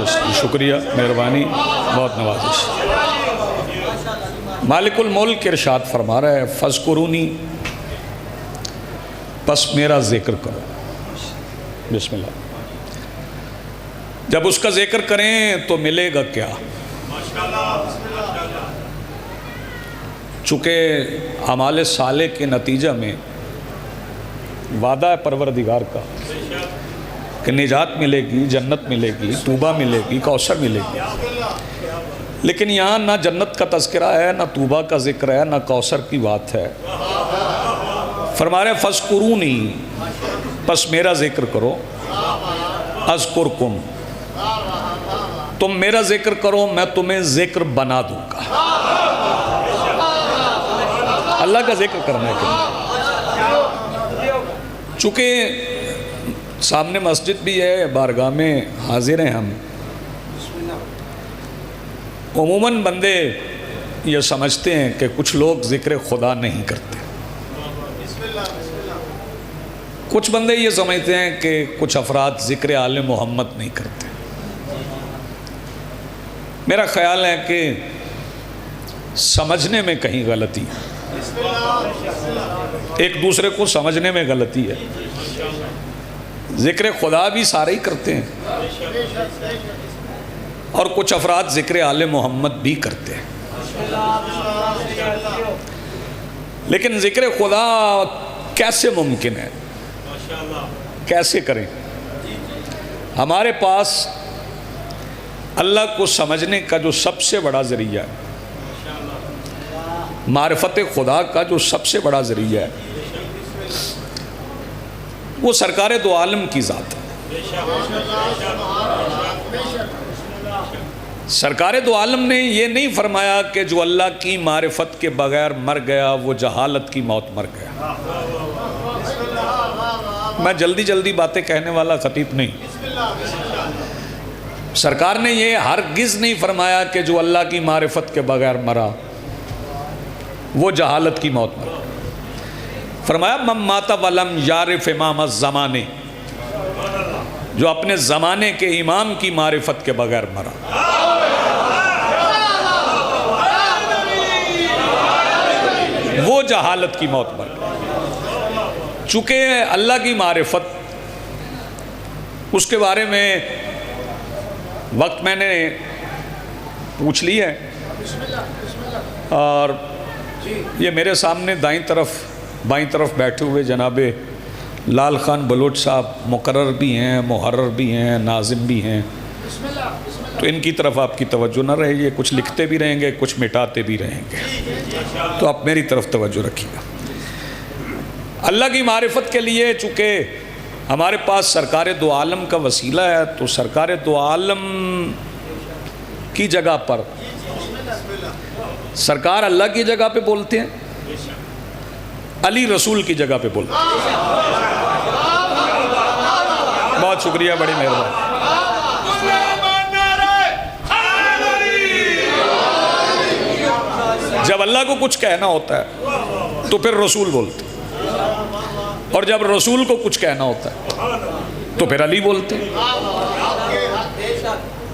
نوازش، شکریہ، مہربانی، بہت نوازش۔ مالک الملک ارشاد فرما رہا ہے فَاذْكُرُونِی، پس میرا ذکر کرو۔ بسم اللہ۔ جب اس کا ذکر کریں تو ملے گا کیا؟ چونکہ اعمال صالح کے نتیجہ میں وعدہ ہے پروردگار کا کہ نجات ملے گی، جنت ملے گی، توبہ ملے گی، کوثر ملے گی، لیکن یہاں نہ جنت کا تذکرہ ہے، نہ توبہ کا ذکر ہے، نہ کوثر کی بات ہے۔ فرما رہے فَاذْكُرُونِی، پس میرا ذکر کرو، اذکرکم، تم میرا ذکر کرو میں تمہیں ذکر بنا دوں گا۔ اللہ کا ذکر کرنا ہے کہ چونکہ سامنے مسجد بھی ہے، بارگاہ میں حاضر ہیں ہم، عموماً بندے یہ سمجھتے ہیں کہ کچھ لوگ ذکر خدا نہیں کرتے، کچھ بندے یہ سمجھتے ہیں کہ کچھ افراد ذکر آل محمد نہیں کرتے۔ میرا خیال ہے کہ سمجھنے میں کہیں غلطی ہے، ایک دوسرے کو سمجھنے میں غلطی ہے۔ ذکر خدا بھی سارے ہی کرتے ہیں اور کچھ افراد ذکر آل محمد بھی کرتے ہیں، لیکن ذکر خدا کیسے ممکن ہے، کیسے کریں؟ ہمارے پاس اللہ کو سمجھنے کا جو سب سے بڑا ذریعہ ہے، معرفت خدا کا جو سب سے بڑا ذریعہ ہے، وہ سرکار دو عالم کی ذات ہے۔ سرکار دو عالم نے یہ نہیں فرمایا کہ جو اللہ کی معرفت کے بغیر مر گیا وہ جہالت کی موت مر گیا۔ میں جلدی جلدی باتیں کہنے والا خطیب نہیں۔ سرکار نے یہ ہرگز نہیں فرمایا کہ جو اللہ کی معرفت کے بغیر مرا وہ جہالت کی موت مرا۔ فرمایا من مات ولم یعرف امام الزمانے، جو اپنے زمانے کے امام کی معرفت کے بغیر مرا۔ وہ جہالت کی موت مر گئی۔ چونکہ اللہ کی معرفت، اس کے بارے میں وقت میں نے پوچھ لی ہے، اور یہ میرے سامنے بائیں طرف بیٹھے ہوئے جناب لال خان بلوچ صاحب مقرر بھی ہیں، محرر بھی ہیں، ناظم بھی ہیں، تو ان کی طرف آپ کی توجہ نہ رہے، یہ کچھ لکھتے بھی رہیں گے، کچھ مٹاتے بھی رہیں گے، تو آپ میری طرف توجہ رکھیے گا۔ اللہ کی معرفت کے لیے چونکہ ہمارے پاس سرکار دو عالم کا وسیلہ ہے، تو سرکار دو عالم کی جگہ پر سرکار اللہ کی جگہ پہ بولتے ہیں، علی رسول کی جگہ پہ بولتے ہیں۔ بہت شکریہ، بڑی مہربانی۔ جب اللہ کو کچھ کہنا ہوتا ہے تو پھر رسول بولتے ہیں، اور جب رسول کو کچھ کہنا ہوتا ہے تو پھر علی بولتے ہیں۔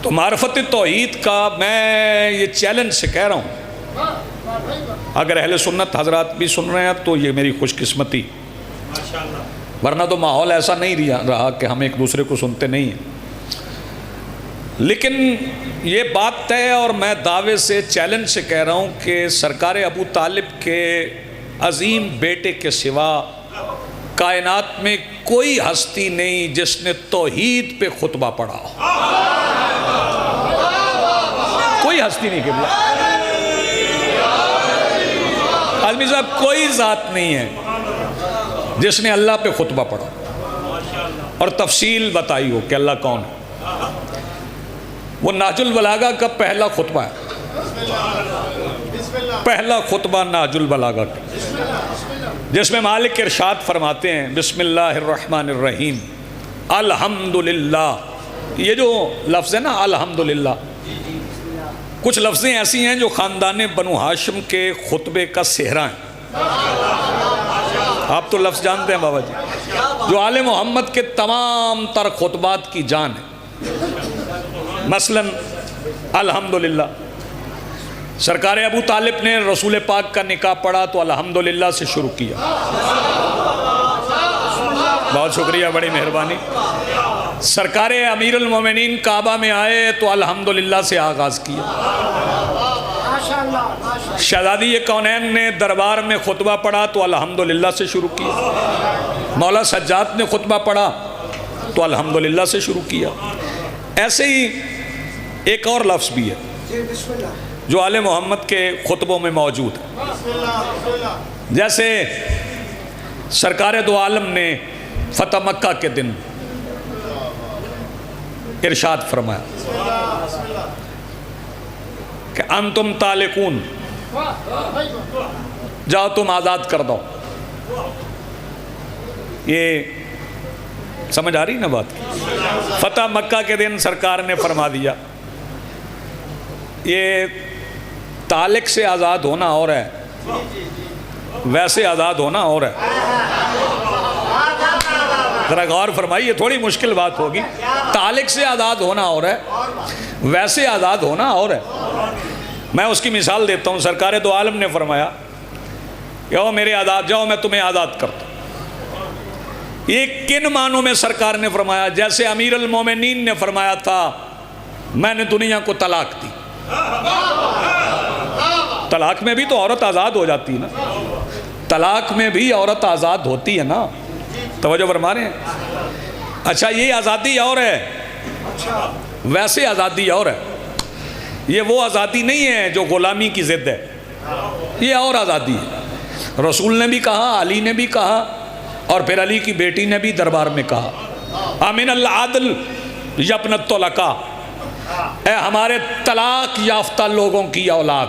تو معرفت توحید کا میں یہ چیلنج سے کہہ رہا ہوں، اگر اہل سنت حضرات بھی سن رہے ہیں تو یہ میری خوش قسمتی، ورنہ تو ماحول ایسا نہیں رہا کہ ہم ایک دوسرے کو سنتے نہیں ہیں۔ لیکن یہ بات طے ہے، اور میں دعوے سے چیلنج سے کہہ رہا ہوں کہ سرکار ابو طالب کے عظیم بیٹے کے سوا کائنات میں کوئی ہستی نہیں جس نے توحید پہ خطبہ پڑھا ہو، کوئی ہستی نہیں قبلہ، آدمی صاحب کوئی ذات نہیں ہے جس نے اللہ پہ خطبہ پڑھا اور تفصیل بتائی ہو کہ اللہ کون ہے۔ وہ نہج البلاغہ کا پہلا خطبہ ہے، پہلا خطبہ نہج البلاغہ کا، جس میں مالک ارشاد فرماتے ہیں بسم اللہ الرحمن الرحیم الحمدللہ۔ یہ جو لفظ ہے نا الحمدللہ، کچھ لفظیں ایسی ہیں جو خاندان بنو ہاشم کے خطبے کا سہرا ہیں۔ آپ تو لفظ جانتے ہیں بابا جی، جو آل محمد کے تمام تر خطبات کی جان ہے۔ مثلاً الحمدللہ سرکار ابو طالب نے رسول پاک کا نکاح پڑھا تو الحمدللہ سے شروع کیا. بہت شکریہ، بڑی مہربانی. سرکار امیر المومنین کعبہ میں آئے تو الحمدللہ سے آغاز کیا. شہزادی کونین نے دربار میں خطبہ پڑھا تو الحمدللہ سے شروع کیا. مولا سجاد نے خطبہ پڑھا تو الحمدللہ سے شروع کیا. ایسے ہی ایک اور لفظ بھی ہے جو آل محمد کے خطبوں میں موجود ہے. جیسے سرکار دو عالم نے فتح مکہ کے دن ارشاد فرمایا کہ انتم طالقون، جاؤ تم آزاد کر دو. یہ سمجھ آ رہی نا بات؟ فتح مکہ کے دن سرکار نے فرما دیا. یہ طالق سے آزاد ہونا اور ہے، ویسے آزاد ہونا اور ہے. ذرا غور فرمائیے، تھوڑی مشکل بات ہوگی. طالق سے آزاد ہونا اور ہے، ویسے آزاد ہونا اور ہے. میں اس کی مثال دیتا ہوں. سرکار دو عالم نے فرمایا کہ او میرے آزاد جاؤ، میں تمہیں آزاد کرتا ہوں. یہ کن معنوں میں سرکار نے فرمایا؟ جیسے امیر المومنین نے فرمایا تھا میں نے دنیا کو طلاق دی. طلاق میں بھی تو عورت آزاد ہو جاتی ہے نا. طلاق میں بھی عورت آزاد ہوتی ہے نا. توجہ فرما رہے ہیں؟ اچھا، یہ آزادی اور ہے، ویسے آزادی اور ہے. یہ وہ آزادی نہیں ہے جو غلامی کی ضد ہے، یہ اور آزادی ہے. رسول نے بھی کہا، علی نے بھی کہا، اور پھر علی کی بیٹی نے بھی دربار میں کہا امن العدل یبن الطلقاء، اے ہمارے طلاق یافتہ لوگوں کی اولاد.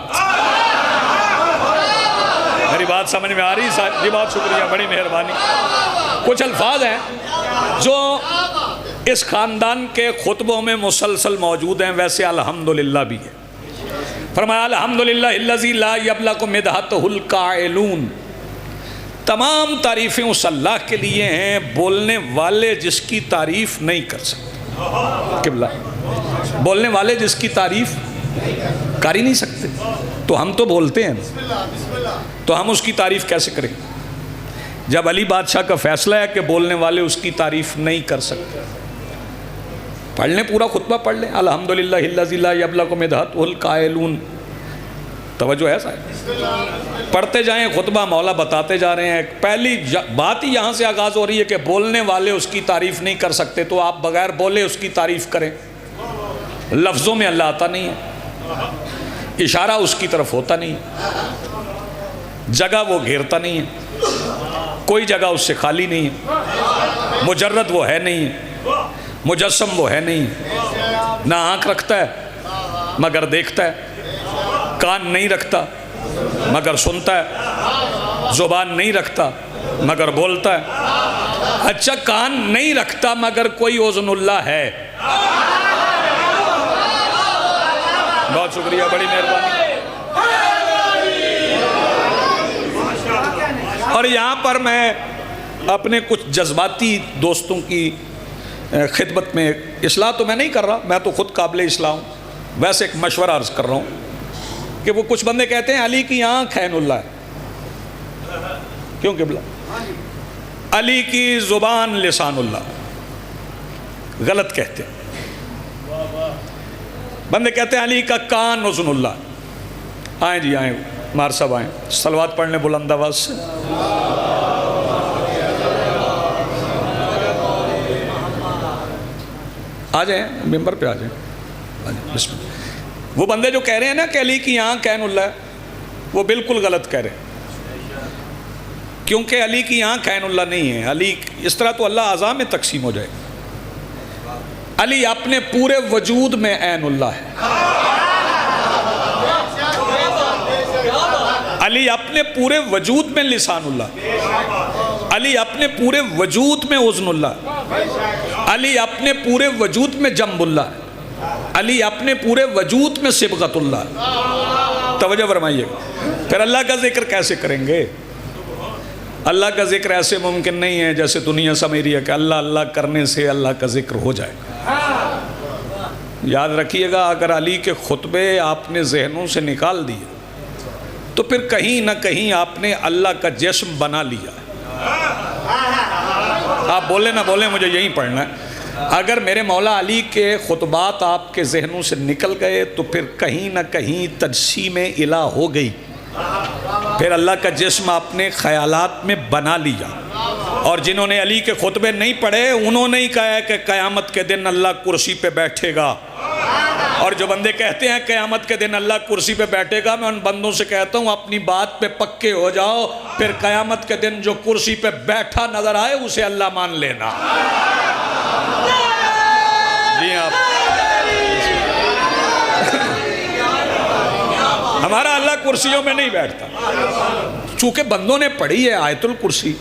میری بات سمجھ میں آ رہی صاحب جی؟ بہت شکریہ، بڑی مہربانی. کچھ الفاظ ہیں جو اس خاندان کے خطبوں میں مسلسل موجود ہیں، ویسے الحمدللہ بھی ہے. فرمایا الحمدللہ الذی لا یبلغ مدحتہ القائلون، تمام تعریفیں اس اللہ کے لیے ہیں بولنے والے جس کی تعریف نہیں کر سکتے. قبلہ، بولنے والے جس کی تعریف کر ہی نہیں سکتے. تو ہم تو بولتے ہیں، تو ہم اس کی تعریف کیسے کریں جب علی بادشاہ کا فیصلہ ہے کہ بولنے والے اس کی تعریف نہیں کر سکتے. پڑھ لیں، پورا خطبہ پڑھ لیں. الحمدللہ الذی لا یبلغ مدحتہ القائلون. توجہ ہے صاحب؟ پڑھتے جائیں خطبہ، مولا بتاتے جا رہے ہیں. پہلی بات ہی یہاں سے آغاز ہو رہی ہے کہ بولنے والے اس کی تعریف نہیں کر سکتے، تو آپ بغیر بولے اس کی تعریف کریں. لفظوں میں اللہ آتا نہیں ہے، اشارہ اس کی طرف ہوتا نہیں ہے، جگہ وہ گھیرتا نہیں ہے، کوئی جگہ اس سے خالی نہیں ہے، مجرد وہ ہے نہیں ہے، مجسم وہ ہے نہیں ہے. نہ آنکھ رکھتا ہے مگر دیکھتا ہے، کان نہیں رکھتا مگر سنتا ہے، زبان نہیں رکھتا مگر بولتا ہے. اچھا، کان نہیں رکھتا مگر کوئی اذن اللہ ہے. بہت شکریہ، بڑی مہربانی. اور یہاں پر میں اپنے کچھ جذباتی دوستوں کی خدمت میں، اصلاح تو میں نہیں کر رہا، میں تو خود قابل اصلاح ہوں، ویسے ایک مشورہ عرض کر رہا ہوں کہ وہ کچھ بندے کہتے ہیں علی کی آنکھ عین اللہ ہے. کیوں قبلہ؟ علی کی زبان لسان اللہ. غلط کہتے ہیں. بندے کہتے ہیں علی کا کان اذن اللہ. آئیں جی آئیں، مار صاحب آئیں، صلوات پڑھنے بلند آواز سے. آ جائیں، ممبر پہ آ جائیں. بسم اللہ. وہ بندے جو کہہ رہے ہیں نا کہ علی کی آنکھ عین اللہ ہے، وہ بالکل غلط کہہ رہے ہیں. کیونکہ علی کی آنکھ عین اللہ نہیں ہے. علی اس طرح تو اللہ اعضاء میں تقسیم ہو جائے. علی اپنے پورے وجود میں عین اللہ ہے. علی اپنے پورے وجود میں لسان اللہ. علی اپنے پورے وجود میں اذن اللہ. علی اپنے پورے وجود میں جنب اللہ. علی اپنے پورے وجود میں صبغت اللہ. توجہ فرمائیے. پھر اللہ کا ذکر کیسے کریں گے؟ اللہ کا ذکر ایسے ممکن نہیں ہے جیسے دنیا سمجھ رہی ہے کہ اللہ اللہ کرنے سے اللہ کا ذکر ہو جائے. یاد رکھیے گا، اگر علی کے خطبے آپ نے ذہنوں سے نکال دیے تو پھر کہیں نہ کہیں آپ نے اللہ کا جسم بنا لیا ہے۔ آپ بولے نہ بولیں، مجھے یہی پڑھنا ہے۔ اگر میرے مولا علی کے خطبات آپ کے ذہنوں سے نکل گئے تو پھر کہیں نہ کہیں تجسیم الہ ہو گئی، پھر اللہ کا جسم آپ نے خیالات میں بنا لیا۔ اور جنہوں نے علی کے خطبے نہیں پڑھے انہوں نے ہی کہا ہے کہ قیامت کے دن اللہ کرسی پہ بیٹھے گا، اور جو بندے کہتے ہیں قیامت کے دن اللہ کرسی پہ بیٹھے گا، میں ان بندوں سے کہتا ہوں اپنی بات پہ پکے ہو جاؤ، پھر قیامت کے دن جو کرسی پہ بیٹھا نظر آئے اسے اللہ مان لینا۔ جی آپ ہمارا اللہ کرسیوں میں نہیں بیٹھتا، چونکہ بندوں نے پڑھی ہے آیت الکرسی۔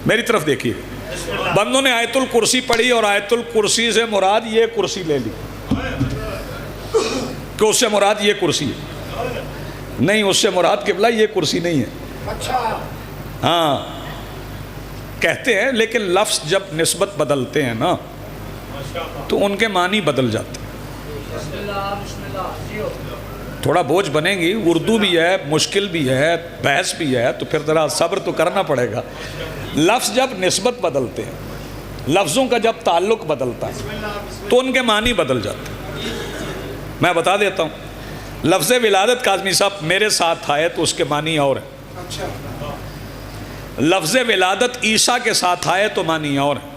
میری طرف دیکھیے، بندوں نے آیت الکرسی پڑھی اور آیت الکرسی سے مراد یہ کرسی لے لی کہ اس سے مراد یہ کرسی ہے، نہیں، اس سے مراد قبلہ یہ کرسی نہیں ہے۔ ہاں کہتے ہیں، لیکن لفظ جب نسبت بدلتے ہیں نا تو ان کے معنی بدل جاتے ہیں۔ تھوڑا بوجھ بنے گی، اردو بھی ہے، مشکل بھی ہے، بحث بھی ہے، تو پھر ذرا صبر تو کرنا پڑے گا۔ لفظ جب نسبت بدلتے ہیں، لفظوں کا جب تعلق بدلتا ہے تو ان کے معنی بدل جاتے ہیں۔ میں بتا دیتا ہوں، لفظ ولادت کاظمی صاحب میرے ساتھ آئے تو اس کے معنی اور ہیں، لفظ ولادت عیسیٰ کے ساتھ آئے تو معنی اور ہیں۔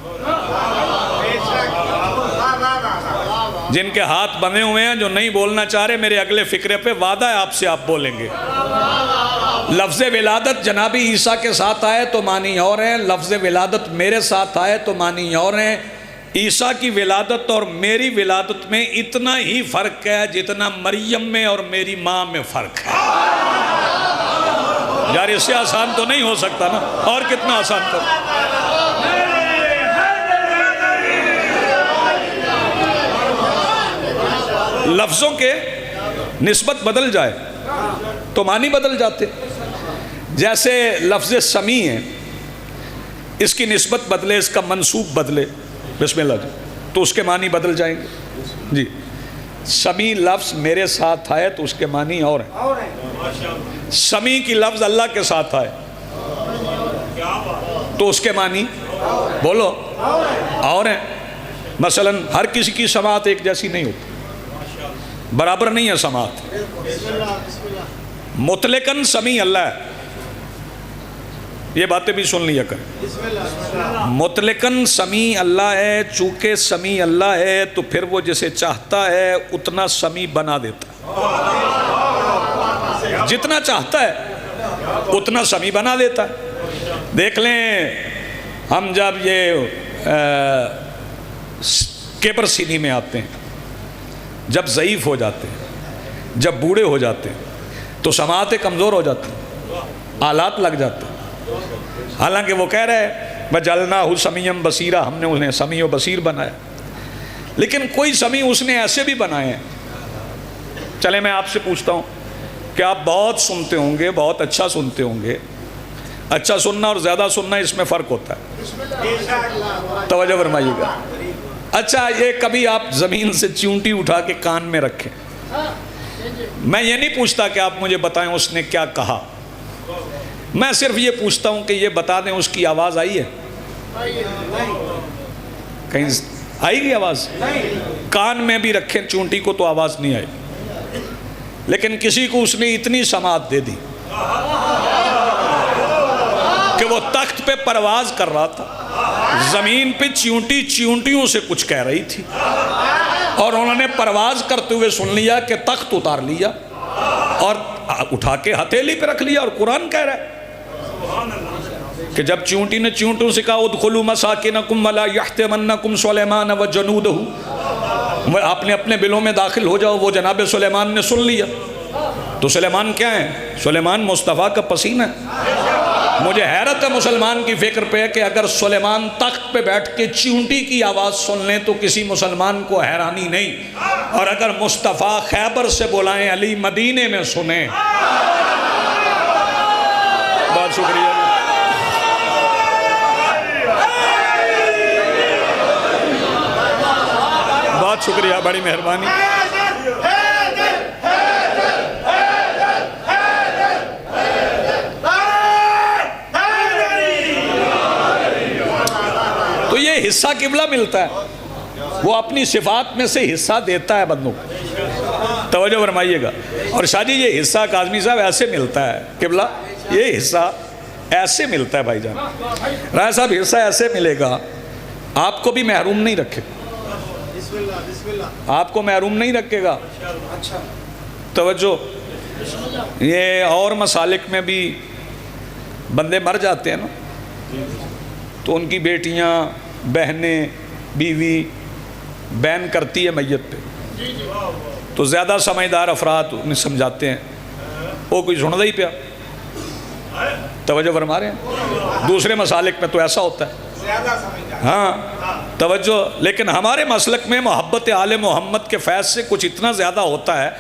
جن کے ہاتھ بندھے ہوئے ہیں، جو نہیں بولنا چاہ رہے، میرے اگلے فقرے پہ وعدہ ہے آپ سے آپ بولیں گے۔ لفظ ولادت جناب عیسیٰ کے ساتھ آئے تو معنی اور ہیں، لفظ ولادت میرے ساتھ آئے تو معنی اور ہیں۔ عیسیٰ کی ولادت اور میری ولادت میں اتنا ہی فرق ہے جتنا مریم میں اور میری ماں میں فرق ہے۔ یار اس سے آسان تو نہیں ہو سکتا نا، اور کتنا آسان کر۔ لفظوں کے نسبت بدل جائے تو معنی بدل جاتے۔ جیسے لفظ سمیع ہے، اس کی نسبت بدلے، اس کا منصوب بدلے، بسم اللہ جی، تو اس کے معنی بدل جائیں گے۔ جی سمیع لفظ میرے ساتھ آئے تو اس کے معنی اور ہیں، سمیع کی لفظ اللہ کے ساتھ آئے تو اس کے معنی بولو اور ہیں۔ مثلا ہر کسی کی سماعت ایک جیسی نہیں ہوتی، برابر نہیں ہے سماعت۔ مطلقاً سمیع اللہ ہے، یہ باتیں بھی سن لیا کریں۔ مطلقاً سمیع اللہ ہے، چونکہ سمیع اللہ ہے تو پھر وہ جسے چاہتا ہے اتنا سمیع بنا دیتا ہے، جتنا چاہتا ہے اتنا سمیع بنا دیتا ہے۔ دیکھ لیں ہم جب یہ کبر سینی میں آتے ہیں، جب ضعیف ہو جاتے ہیں، جب بوڑھے ہو جاتے ہیں تو سماعتیں کمزور ہو جاتی ہیں، آلات لگ جاتے ہیں۔ حالانکہ وہ کہہ رہے ہیں وَجَعَلْنَاهُ سَمِيعًا بَصِيرًا، ہم نے انہیں سمیع و بصیر بنایا، لیکن کوئی سمیع اس نے ایسے بھی بنائے ہیں۔ چلے میں آپ سے پوچھتا ہوں کہ آپ بہت سنتے ہوں گے، بہت اچھا سنتے ہوں گے، اچھا سننا اور زیادہ سننا اس میں فرق ہوتا ہے، توجہ فرمائیے گا۔ اچھا یہ کبھی آپ زمین سے چونٹی اٹھا کے کان میں رکھیں، میں یہ نہیں پوچھتا کہ آپ مجھے بتائیں اس نے کیا کہا، میں صرف یہ پوچھتا ہوں کہ یہ بتا دیں اس کی آواز آئی ہے؟ کہیں آئی گی آواز؟ کان میں بھی رکھیں چونٹی کو تو آواز نہیں آئی، لیکن کسی کو اس نے اتنی سماعت دے دی کہ وہ تخت پہ پرواز کر رہا تھا، زمین پہ چیونٹیوں سے کچھ کہہ رہی تھی، اور انہوں نے پرواز کرتے ہوئے سن لیا کہ تخت اتار لیا اور اٹھا کے ہتھیلی پہ رکھ لیا، اور قرآن کہہ رہا ہے کہ جب چیونٹی نے چیونٹوں سے کہا ادخلوا مساکنکم ولا یحطمنکم سلیمان وجنودہ، آپ نے اپنے بلوں میں داخل ہو جاؤ، وہ جناب سلیمان نے سن لیا۔ تو سلیمان کیا ہے؟ سلیمان مصطفیٰ کا پسینہ ہے۔ مجھے حیرت ہے مسلمان کی فکر پہ کہ اگر سلیمان تخت پہ بیٹھ کے چیونٹی کی آواز سن لیں تو کسی مسلمان کو حیرانی نہیں، اور اگر مصطفیٰ خیبر سے بلائیں علی مدینے میں سنیں۔ بہت شکریہ، بہت بہت شکریہ، بڑی مہربانی۔ تو یہ حصہ قبلہ ملتا ہے، وہ اپنی صفات میں سے حصہ دیتا ہے بندوں کو، توجہ فرمائیے گا۔ اور شاہ جی یہ حصہ کاظمی صاحب ایسے ملتا ہے، قبلہ یہ حصہ ایسے ملتا ہے بھائی جان، رائے صاحب حصہ ایسے ملے گا، آپ کو بھی محروم نہیں رکھے، آپ کو محروم نہیں رکھے گا۔ توجہ، یہ اور مسالک میں بھی بندے مر جاتے ہیں نا، تو ان کی بیٹیاں، بہنیں، بیوی بین کرتی ہے میت پہ، تو زیادہ سمجھدار افراد انہیں سمجھاتے ہیں وہ کوئی سندا ہی پیا، توجہ فرما رہے ہیں۔ دوسرے مسالک میں تو ایسا ہوتا ہے، ہاں توجہ، لیکن ہمارے مسلک میں محبت آل محمد کے فیض سے کچھ اتنا زیادہ ہوتا ہے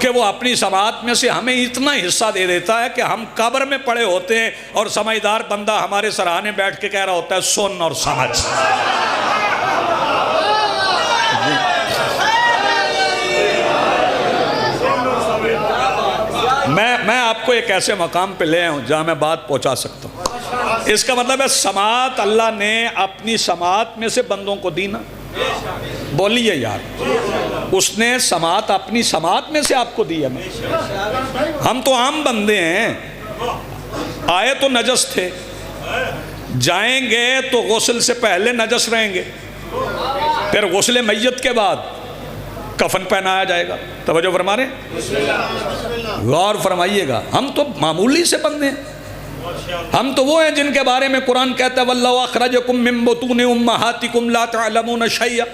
کہ وہ اپنی سماعت میں سے ہمیں اتنا حصہ دے دیتا ہے کہ ہم قبر میں پڑے ہوتے ہیں اور سمجھدار بندہ ہمارے سرانے بیٹھ کے کہہ رہا ہوتا ہے سن اور سمجھ۔ میں آپ کو ایک ایسے مقام پہ لے آؤں جہاں میں بات پہنچا سکتا ہوں۔ اس کا مطلب ہے سماعت اللہ نے اپنی سماعت میں سے بندوں کو دی نا، بولیے یار، اس نے سماعت اپنی سماعت میں سے آپ کو دی ہے نا۔ ہم تو عام بندے ہیں، آئے تو نجس تھے، جائیں گے تو غسل سے پہلے نجس رہیں گے، پھر غسل میت کے بعد کفن پہنایا جائے گا، توجہ فرما رہے ہیں، غور فرمائیے گا۔ ہم تو معمولی سے بندے ہیں، ہم تو وہ ہیں جن کے بارے میں قرآن کہتا ہے وَاللَّهُ أَخْرَجَكُم مِّن بُطُونِ أُمَّهَاتِكُمْ لَا تَعْلَمُونَ شَيْئًا،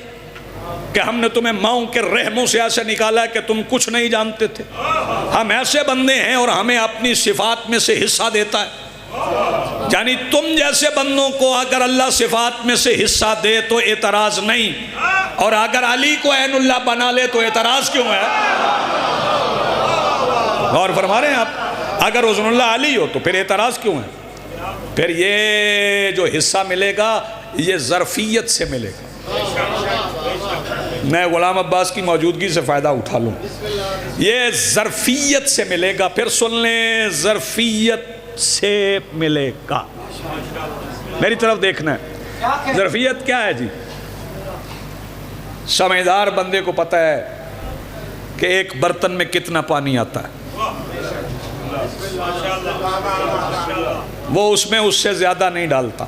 کہ ہم نے تمہیں ماؤں کے رحموں سے ایسے نکالا ہے کہ تم کچھ نہیں جانتے تھے۔ ہم ایسے بندے ہیں اور ہمیں اپنی صفات میں سے حصہ دیتا ہے، یعنی تم جیسے بندوں کو اگر اللہ صفات میں سے حصہ دے تو اعتراض نہیں، اور اگر علی کو عین اللہ بنا لے تو اعتراض کیوں ہے؟ غور فرما رہے ہیں آپ، اگر حسن اللہ علی ہو تو پھر اعتراض کیوں ہے؟ پھر یہ جو حصہ ملے گا یہ ظرفیت سے ملے گا۔ میں غلام عباس کی موجودگی سے فائدہ اٹھا لوں، یہ ظرفیت سے ملے گا، پھر سن لیں ظرفیت سے ملے گا، میری طرف دیکھنا ہے۔ ظرفیت کیا ہے جی؟ سمجھدار بندے کو پتہ ہے کہ ایک برتن میں کتنا پانی آتا ہے، وہ اس میں اس سے زیادہ نہیں ڈالتا،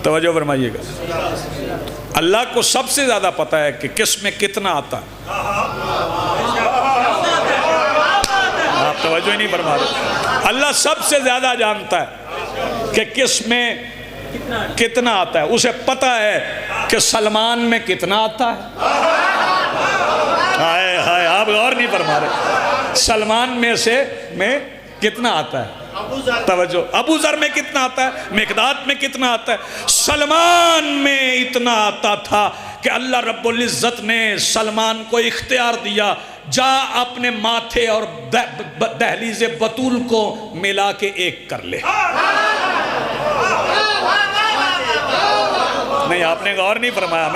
توجہ فرمائیے گا۔ اللہ کو سب سے زیادہ پتہ ہے کہ کس میں کتنا آتا ہے، آپ توجہ ہی نہیں فرما رہے۔ اللہ سب سے زیادہ جانتا ہے کہ کس میں کتنا آتا ہے، اسے پتہ ہے کہ سلمان میں کتنا آتا ہے، ہائے ہائے آپ غور نہیں فرما رہے، سلمان میں سے میں کتنا آتا ہے، توجہ، ابو ذر میں کتنا آتا ہے، مقداد میں کتنا آتا ہے، سلمان میں اتنا آتا تھا کہ اللہ رب العزت نے سلمان کو اختیار دیا، جا اپنے ماتھے اور دہلیز بطول کو ملا کے ایک کر لے۔ نہیں آپ نے غور نہیں فرمایا،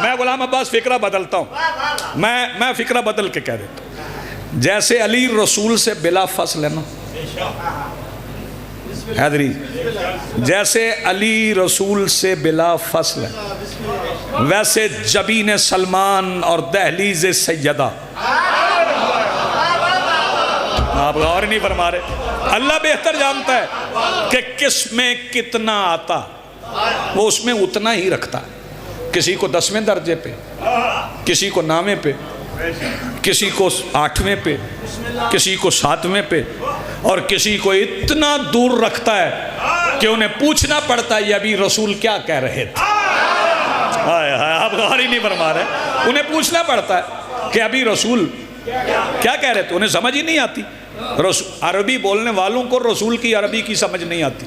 میں غلام عباس فکرہ بدلتا ہوں، میں فکرہ بدل کے کہہ دیتا ہوں۔ جیسے علی رسول سے بلا فصل ہے نا حیدری، جیسے علی رسول سے بلا فصل ہے، ویسے جبین سلمان اور دہلیز سیدہ، آپ غور نہیں فرما رہے، اللہ بہتر جانتا ہے کہ کس میں کتنا آتا، وہ اس میں اتنا ہی رکھتا ہے، کسی کو 10ویں درجے پہ، کسی کو 9ویں پہ، کسی کو 8ویں پہ، کسی کو 7ویں پہ، اور کسی کو اتنا دور رکھتا ہے کہ انہیں پوچھنا پڑتا ہے یہ ابھی رسول کیا کہہ رہے تھے، آپ غور ہی نہیں فرما رہے، انہیں پوچھنا پڑتا ہے کہ ابھی رسول کیا کہہ رہے تھے، انہیں سمجھ ہی نہیں آتی، عربی بولنے والوں کو رسول کی عربی کی سمجھ نہیں آتی،